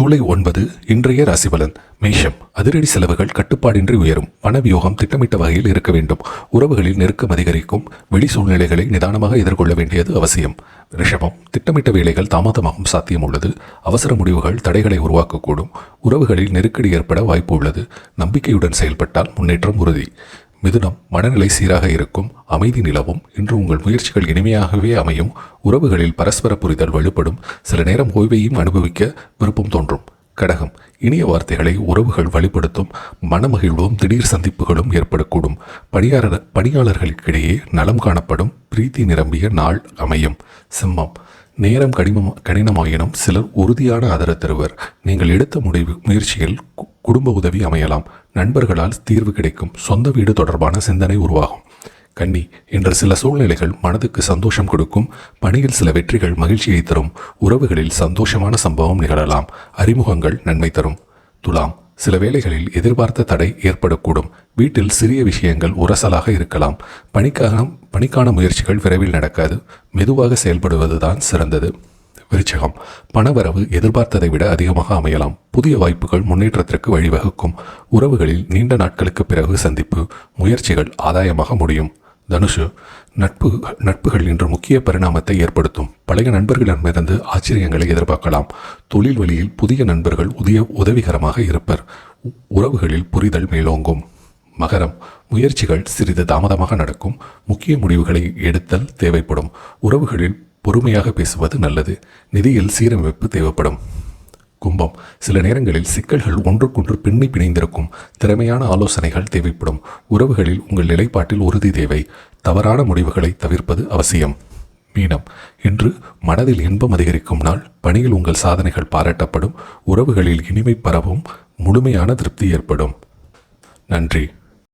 ஜூலை 9 இன்றைய ராசிபலன். மேஷம். அதிரடி செலவுகள் கட்டுப்பாடின்றி உயரும். பணவியோகம் திட்டமிட்ட வகையில் இருக்க வேண்டும். உறவுகளில் நெருக்கம் அதிகரிக்கும். வெளி சூழ்நிலைகளை நிதானமாக எதிர்கொள்ள வேண்டியது அவசியம். ரிஷபம். திட்டமிட்ட வேலைகள் தாமதமாகும் சாத்தியம் உள்ளது. அவசர முடிவுகள் தடைகளை உருவாக்கக்கூடும். உறவுகளில் நெருக்கடி ஏற்பட வாய்ப்பு உள்ளது. நம்பிக்கையுடன் செயல்பட்டால் முன்னேற்றம் உறுதி. மிதுனம். மனநிலை சீராக இருக்கும். அமைதி நிலவும். இன்று உங்கள் முயற்சிகள் இனிமையாகவே அமையும். உறவுகளில் பரஸ்பர புரிதல் வலுப்படும். சில நேரம் ஓய்வையும் அனுபவிக்க விருப்பம் தோன்றும். கடகம். இனிய வார்த்தைகளை உறவுகள் வலுப்படுத்தும். மனமகிழ்வும் திடீர் சந்திப்புகளும் ஏற்படக்கூடும். பணியாளர்களுக்கிடையே நலம் காணப்படும். பிரீத்தி நிரம்பிய நாள் அமையும். சிம்மம். நேரம் கடினமாயினும் சிலர் உறுதியான ஆதரவு தருவர். நீங்கள் எடுத்த முயற்சியில் குடும்ப உதவி அமையலாம். நண்பர்களால் தீர்வு கிடைக்கும். சொந்த வீடு தொடர்பான சிந்தனை உருவாகும். கன்னி. இன்று சில சூழ்நிலைகள் மனதுக்கு சந்தோஷம் கொடுக்கும். பணியில் சில வெற்றிகள் மகிழ்ச்சியை தரும். உறவுகளில் சந்தோஷமான சம்பவம் நிகழலாம். அறிமுகங்கள் நன்மை தரும். துலாம். சில வேளைகளில் எதிர்பார்த்த தடை ஏற்படக்கூடும். வீட்டில் சிறிய விஷயங்கள் உரசலாக இருக்கலாம். பணிக்கான முயற்சிகள் விரைவில் நடக்காது. மெதுவாக செயல்படுவதுதான் சிறந்தது. விருச்சிகம். பணவரவு எதிர்பார்த்ததை விட அதிகமாக அமையலாம். புதிய வாய்ப்புகள் முன்னேற்றத்திற்கு வழிவகுக்கும். உறவுகளில் நீண்ட நாட்களுக்கு பிறகு சந்திப்பு. முயற்சிகள் ஆதாயமாக முடியும். தனுஷு. நட்புகள் இன்று முக்கிய பரிணாமத்தை ஏற்படுத்தும். பழைய நண்பர்களிடமிருந்து ஆச்சரியங்களை எதிர்பார்க்கலாம். தொழில் வழியில் புதிய நண்பர்கள் உதவிகரமாக இருப்பர். உறவுகளில் புரிதல் மேலோங்கும். மகரம். முயற்சிகள் சிறிது தாமதமாக நடக்கும். முக்கிய முடிவுகளை எடுத்தல் தேவைப்படும். உறவுகளில் பொறுமையாக பேசுவது நல்லது. நிதியில் சீரமைப்பு தேவைப்படும். கும்பம். சில நேரங்களில் சிக்கல்கள் ஒன்றுக்கொன்று பிணைந்திருக்கும். திறமையான ஆலோசனைகள் தேவைப்படும். உறவுகளில் உங்கள் நிலைப்பாட்டில் உறுதி தேவை. தவறான முடிவுகளை தவிர்ப்பது அவசியம். மீனம். இன்று மனதில் இன்பம் அதிகரிக்கும் நாள். பணியில் உங்கள் சாதனைகள் பாராட்டப்படும். உறவுகளில் இனிமை பரவும். முழுமையான திருப்தி ஏற்படும். நன்றி.